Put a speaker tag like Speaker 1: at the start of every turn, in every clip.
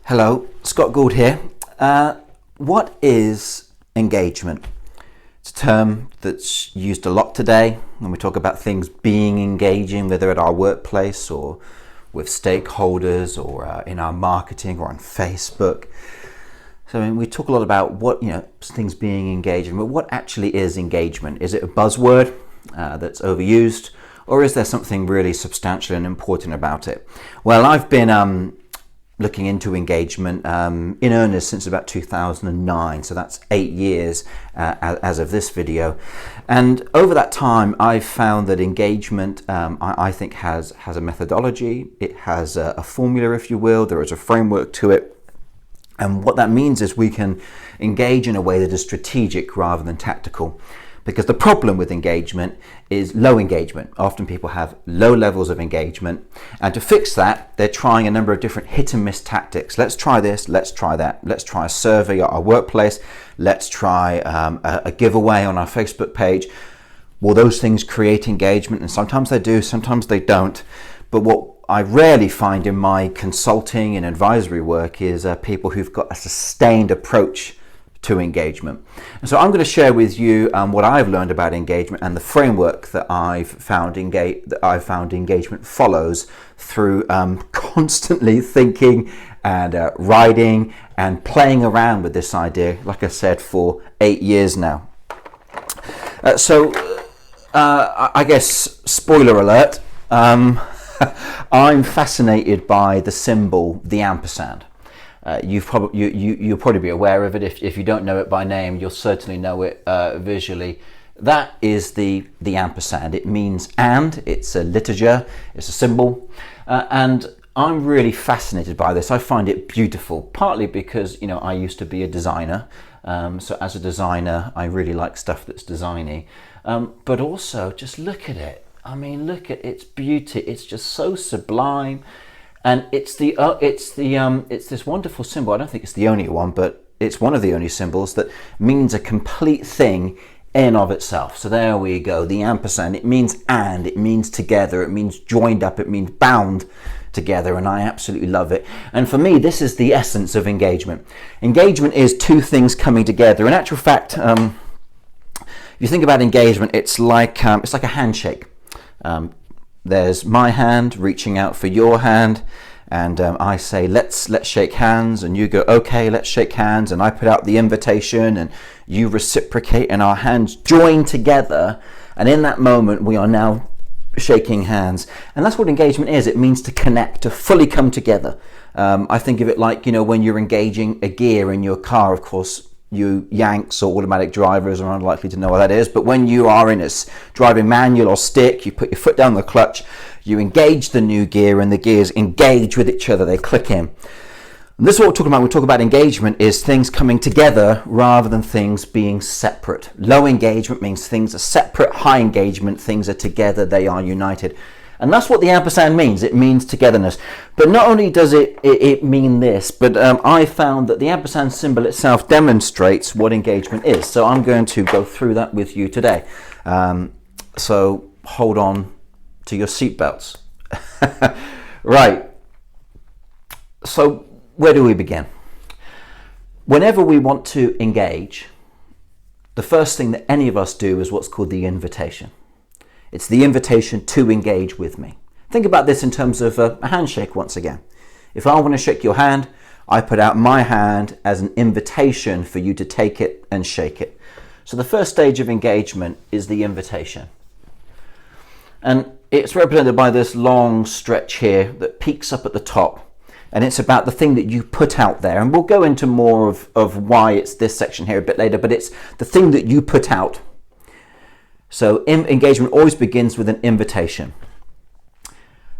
Speaker 1: Hello, Scott Gould here. What is engagement? It's a term that's used a lot today when we talk about things being engaging, whether at our workplace or with stakeholders or in our marketing or on Facebook. So we talk a lot about what, things being engaging, but what actually is engagement? Is it a buzzword that's overused, or is there something really substantial and important about it? Well, I've been looking into engagement in earnest since about 2009, so that's 8 years as of this video. And over that time, I've found that engagement, I think, has a methodology. It has a formula, if you will. There is a framework to it. And what that means is we can engage in a way that is strategic rather than tactical. Because the problem with engagement is low engagement. Often people have low levels of engagement, and to fix that, they're trying a number of different hit and miss tactics. Let's try this, let's try that. Let's try a survey at our workplace. Let's try a giveaway on our Facebook page. Well, those things create engagement, and sometimes they do, sometimes they don't. But what I rarely find in my consulting and advisory work is people who've got a sustained approach to engagement. And so I'm going to share with you what I've learned about engagement and the framework that I've found engagement follows through constantly thinking and writing and playing around with this idea, like I said, for 8 years now. I guess, spoiler alert, I'm fascinated by the symbol, the ampersand. You'll probably be aware of it. If you don't know it by name, you'll certainly know it visually. That is the ampersand. It means and. It's a liturgy. It's a symbol. And I'm really fascinated by this. I find it beautiful, partly because I used to be a designer. So as a designer, I really like stuff that's designy. But also, just look at it. I mean, look at its beauty. It's just so sublime. And it's this wonderful symbol. I don't think it's the only one, but it's one of the only symbols that means a complete thing in of itself. So there we go, the ampersand. It means and, it means together, it means joined up, it means bound together, and I absolutely love it. And for me, this is the essence of engagement. Engagement is two things coming together. In actual fact, if you think about engagement, it's like a handshake. There's my hand reaching out for your hand, and I say let's shake hands, and you go okay, let's shake hands, and I put out the invitation and you reciprocate, and our hands join together, and in that moment we are now shaking hands. And that's what engagement is. It means to connect, to fully come together. I think of it like when you're engaging a gear in your car. Of course, you Yanks or automatic drivers are unlikely to know what that is, but when you are in a driving manual or stick, you put your foot down the clutch, you engage the new gear, and the gears engage with each other, they click in. And this is what we're talking about. When we talk about engagement, is things coming together rather than things being separate. Low engagement means things are separate. High engagement, things are together, they are united. And that's what the ampersand means. It means togetherness. But not only does it mean this, but I found that the ampersand symbol itself demonstrates what engagement is. So I'm going to go through that with you today. So hold on to your seatbelts. Right. So where do we begin? Whenever we want to engage, the first thing that any of us do is what's called the invitation. It's the invitation to engage with me. Think about this in terms of a handshake once again. If I want to shake your hand, I put out my hand as an invitation for you to take it and shake it. So the first stage of engagement is the invitation. And it's represented by this long stretch here that peaks up at the top. And it's about the thing that you put out there. And we'll go into more of why it's this section here a bit later, but it's the thing that you put out. So engagement always begins with an invitation.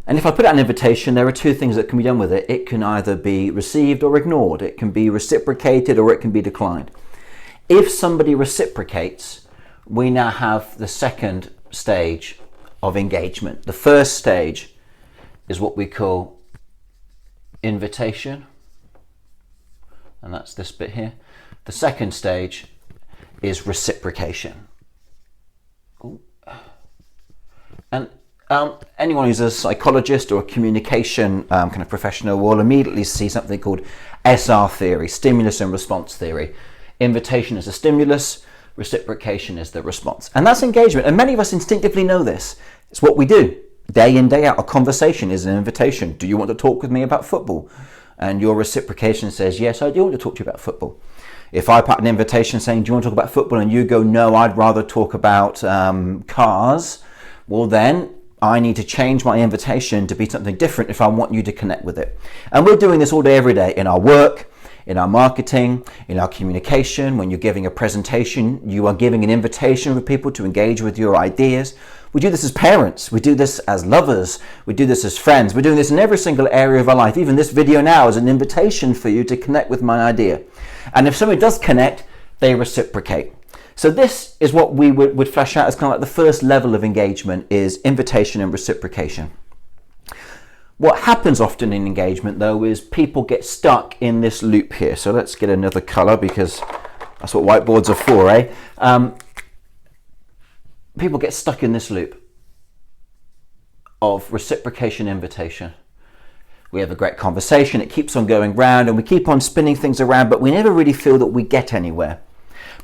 Speaker 1: And if I put out an invitation, there are two things that can be done with it. It can either be received or ignored. It can be reciprocated or it can be declined. If somebody reciprocates, we now have the second stage of engagement. The first stage is what we call invitation, and that's this bit here. The second stage is reciprocation. And Anyone who's a psychologist or a communication kind of professional will immediately see something called SR theory, stimulus and response theory. Invitation is a stimulus, reciprocation is the response. And that's engagement. And many of us instinctively know this. It's what we do. Day in, day out, a conversation is an invitation. Do you want to talk with me about football? And your reciprocation says, yes, I do want to talk to you about football. If I put an invitation saying, do you want to talk about football? And you go, no, I'd rather talk about cars. Well, then I need to change my invitation to be something different if I want you to connect with it. And we're doing this all day, every day, in our work, in our marketing, in our communication. When you're giving a presentation, you are giving an invitation for people to engage with your ideas. We do this as parents. We do this as lovers. We do this as friends. We're doing this in every single area of our life. Even this video now is an invitation for you to connect with my idea. And if somebody does connect, they reciprocate. So this is what we would flesh out as kind of like the first level of engagement, is invitation and reciprocation. What happens often in engagement, though, is people get stuck in this loop here. So let's get another color, because that's what whiteboards are for, eh? People get stuck in this loop of reciprocation, invitation. We have a great conversation, it keeps on going round, and we keep on spinning things around, but we never really feel that we get anywhere.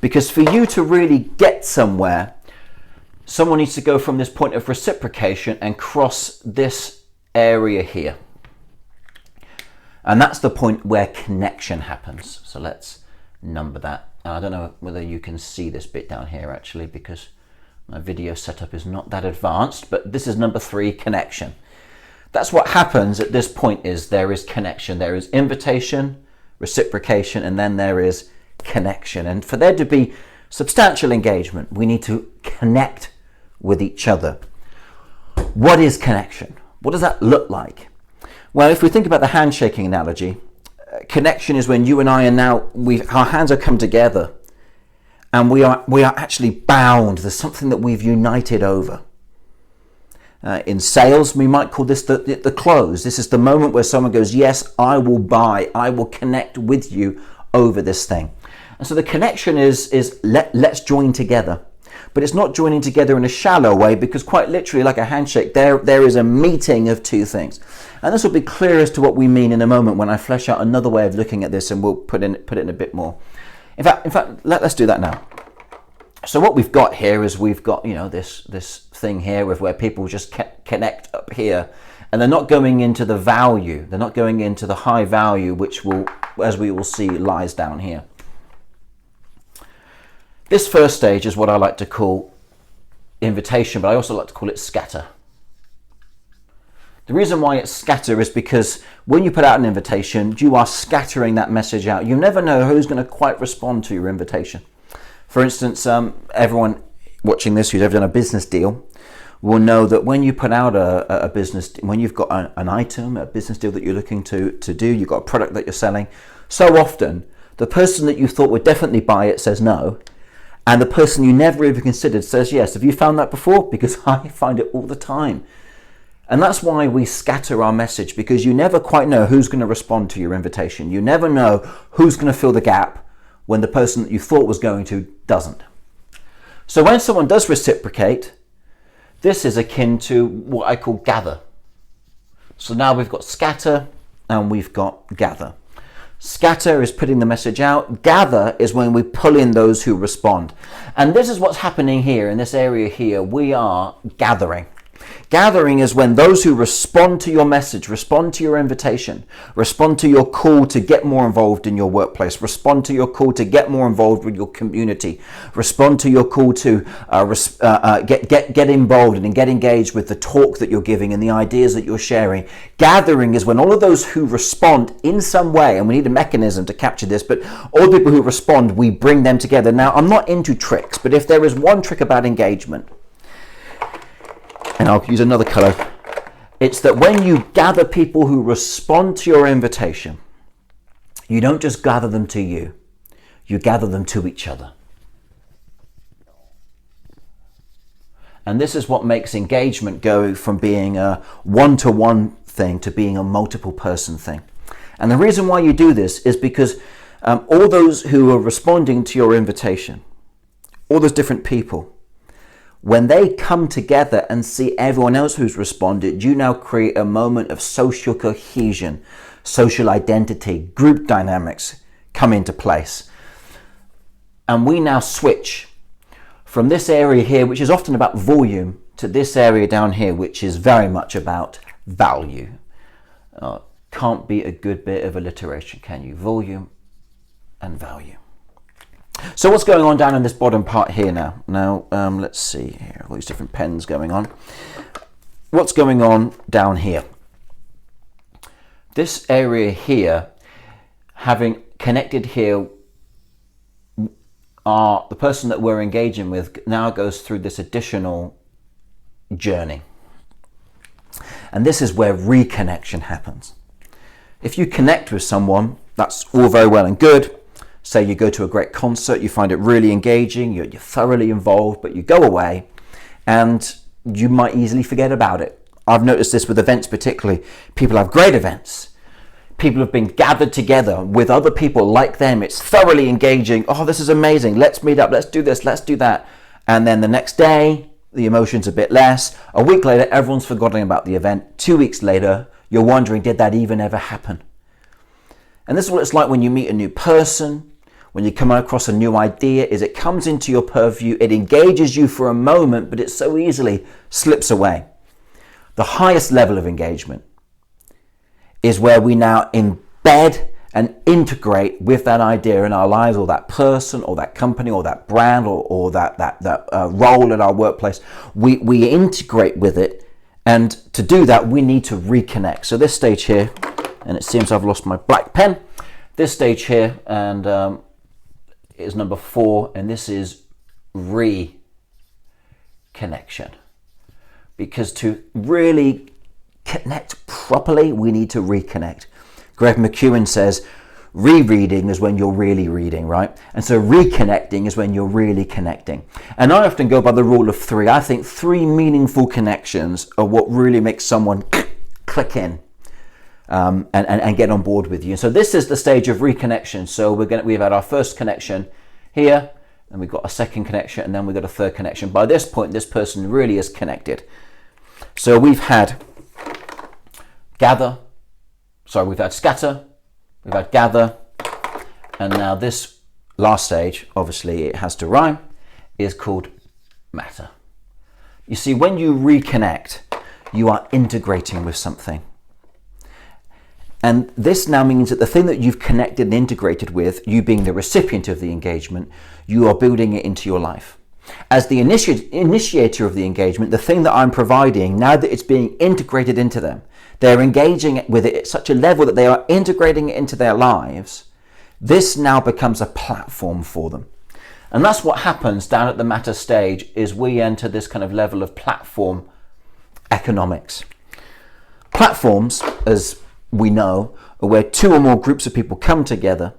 Speaker 1: Because for you to really get somewhere, someone needs to go from this point of reciprocation and cross this area here. And that's the point where connection happens. So let's number that. I don't know whether you can see this bit down here actually, because my video setup is not that advanced, but this is number 3, connection. That's what happens at this point, is there is connection. There is invitation, reciprocation, and then there is connection. And for there to be substantial engagement, we need to connect with each other. What is connection? What does that look like? Well, if we think about the handshaking analogy, connection is when you and I are now, our hands have come together and we are actually bound. There's something that we've united over. In sales, we might call this the close. This is the moment where someone goes, yes, I will buy, I will connect with you over this thing. And so the connection is let's join together. But it's not joining together in a shallow way, because quite literally, like a handshake, there is a meeting of two things. And this will be clear as to what we mean in a moment when I flesh out another way of looking at this, and we'll put it in a bit more. In fact, let's do that now. So what we've got here is we've got, this thing here with where people just connect up here, and they're not going into the value. They're not going into the high value, which will, as we will see, lies down here. This first stage is what I like to call invitation, but I also like to call it scatter. The reason why it's scatter is because when you put out an invitation, you are scattering that message out. You never know who's going to quite respond to your invitation. For instance, everyone watching this who's ever done a business deal will know that when you put out a business, when you've got an item, a business deal that you're looking to do, you've got a product that you're selling, so often the person that you thought would definitely buy it says no, and the person you never even considered says yes. Have you found that before? Because I find it all the time. And that's why we scatter our message, because you never quite know who's going to respond to your invitation. You never know who's going to fill the gap when the person that you thought was going to doesn't. So when someone does reciprocate, this is akin to what I call gather. So now we've got scatter and we've got gather. Scatter is putting the message out. Gather is when we pull in those who respond. And this is what's happening here in this area here. We are gathering. Gathering is when those who respond to your message, respond to your invitation, respond to your call to get more involved in your workplace, respond to your call to get more involved with your community, respond to your call to get involved and get engaged with the talk that you're giving and the ideas that you're sharing. Gathering is when all of those who respond in some way, and we need a mechanism to capture this, but all the people who respond, we bring them together. Now, I'm not into tricks, but if there is one trick about engagement, and I'll use another color, it's that when you gather people who respond to your invitation, you don't just gather them to you, you gather them to each other. And this is what makes engagement go from being a one-to-one thing to being a multiple person thing. And the reason why you do this is because all those who are responding to your invitation, all those different people, When they come together and see everyone else who's responded, you now create a moment of social cohesion, social identity, group dynamics come into place. And we now switch from this area here, which is often about volume, to this area down here, which is very much about value. Can't be a good bit of alliteration, can you? Volume and value. So what's going on down in this bottom part here now? Now, let's see here, all these different pens going on. What's going on down here? This area here, having connected here, the person that we're engaging with now goes through this additional journey. And this is where reconnection happens. If you connect with someone, that's all very well and good. Say you go to a great concert, you find it really engaging, you're thoroughly involved, but you go away and you might easily forget about it. I've noticed this with events particularly. People have great events. People have been gathered together with other people like them. It's thoroughly engaging. Oh, this is amazing. Let's meet up. Let's do this. Let's do that. And then the next day, the emotion's a bit less. A week later, everyone's forgotten about the event. 2 weeks later, you're wondering, did that even ever happen? And this is what it's like when you meet a new person, when you come across a new idea, is it comes into your purview, it engages you for a moment, but it so easily slips away. The highest level of engagement is where we now embed and integrate with that idea in our lives, or that person, or that company, or that brand, or that role in our workplace. We integrate with it, and to do that, we need to reconnect. So this stage here, and it seems I've lost my black pen. This stage here, and is number 4, and this is reconnection. Because to really connect properly, we need to reconnect. Greg McKeown says, rereading is when you're really reading, right? And so reconnecting is when you're really connecting. And I often go by the rule of 3. I think 3 meaningful connections are what really makes someone click in and get on board with you. And so this is the stage of reconnection. So we've had our first connection here, and we've got a second connection, and then we've got a third connection. By this point, this person really is connected. So we've had we've had scatter, we've had gather, and now this last stage, obviously it has to rhyme, is called matter. You see, when you reconnect, you are integrating with something. And this now means that the thing that you've connected and integrated with, you being the recipient of the engagement, you are building it into your life. As the initiator of the engagement, the thing that I'm providing, now that it's being integrated into them, they're engaging with it at such a level that they are integrating it into their lives, this now becomes a platform for them. And that's what happens down at the matter stage, is we enter this kind of level of platform economics. Platforms, as we know, are where 2 or more groups of people come together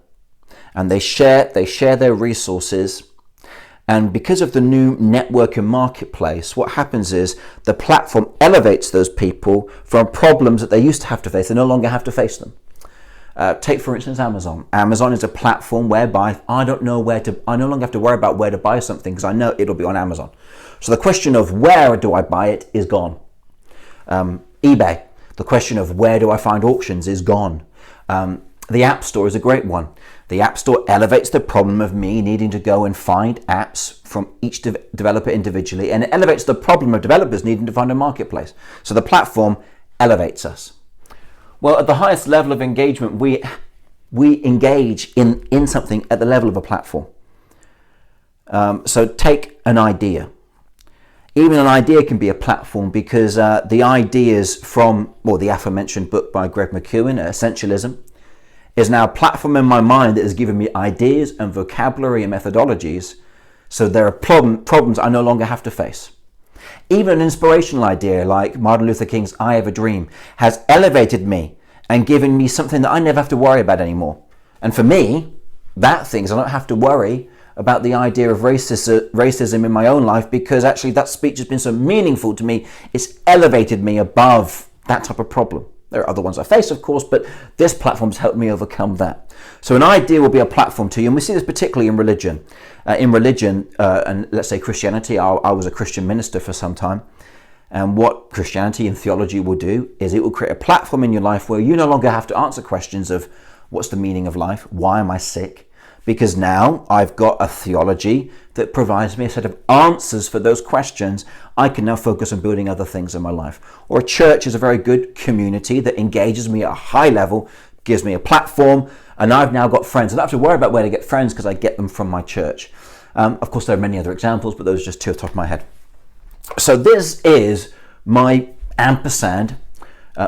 Speaker 1: and they share their resources. And because of the new network and marketplace, what happens is the platform elevates those people from problems that they used to have to face. They no longer have to face them. Take, for instance, Amazon. Amazon is a platform whereby I no longer have to worry about where to buy something, because I know it'll be on Amazon. So the question of where do I buy it is gone. eBay, the question of where do I find auctions is gone. The App Store is a great one. The App Store elevates the problem of me needing to go and find apps from each developer individually, and it elevates the problem of developers needing to find a marketplace. So the platform elevates us. Well, at the highest level of engagement, we engage in something at the level of a platform. So take an idea. Even an idea can be a platform, because the ideas from, the aforementioned book by Greg McKeown, Essentialism, is now a platform in my mind that has given me ideas and vocabulary and methodologies, so there are problems I no longer have to face. Even an inspirational idea like Martin Luther King's I Have a Dream has elevated me and given me something that I never have to worry about anymore. And for me, that things I don't have to worry about the idea of racism in my own life, because actually that speech has been so meaningful to me, it's elevated me above that type of problem. There are other ones I face, of course, but this platform's helped me overcome that. So an idea will be a platform to you, and we see this particularly in religion. And let's say Christianity, I was a Christian minister for some time, and what Christianity and theology will do is it will create a platform in your life where you no longer have to answer questions of what's the meaning of life, why am I sick, because now I've got a theology that provides me a set of answers for those questions. I can now focus on building other things in my life. Or a church is a very good community that engages me at a high level, gives me a platform, and I've now got friends. I don't have to worry about where to get friends because I get them from my church. Of course, there are many other examples, but those are just two off the top of my head. So this is my ampersand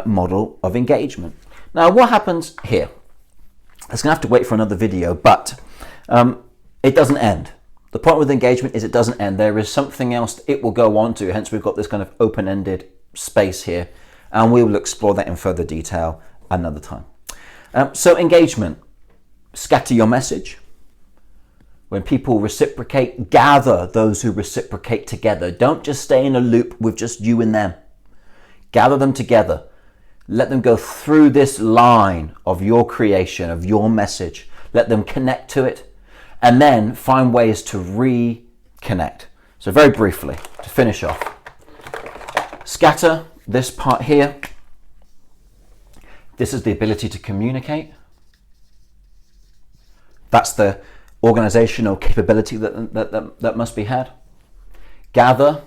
Speaker 1: model of engagement. Now, what happens here? It's going to have to wait for another video, but it doesn't end. The point with engagement is it doesn't end. There is something else it will go on to, hence we've got this kind of open-ended space here, and we will explore that in further detail another time. So engagement, scatter your message. When people reciprocate, gather those who reciprocate together. Don't just stay in a loop with just you and them. Gather them together. Let them go through this line of your creation, of your message. Let them connect to it, and then find ways to reconnect. So very briefly, to finish off, scatter, this part here. This is the ability to communicate. That's the organizational capability that must be had. Gather,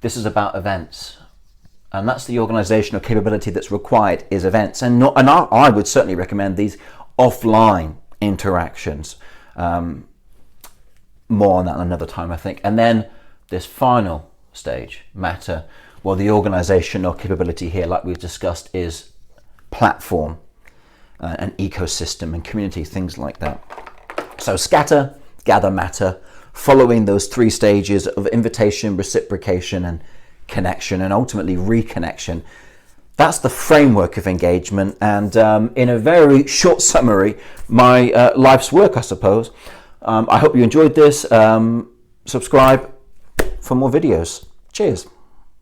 Speaker 1: this is about events. And that's the organizational capability that's required, is events. And I would certainly recommend these offline interactions. More on that another time, I think. And then this final stage, matter. Well, the organizational capability here, like we've discussed, is platform, an ecosystem and community, things like that. So scatter, gather, matter, following those three stages of invitation, reciprocation, and connection, and ultimately reconnection. That's the framework of engagement, and in a very short summary, my life's work, I suppose. I hope you enjoyed this. Subscribe for more videos. Cheers.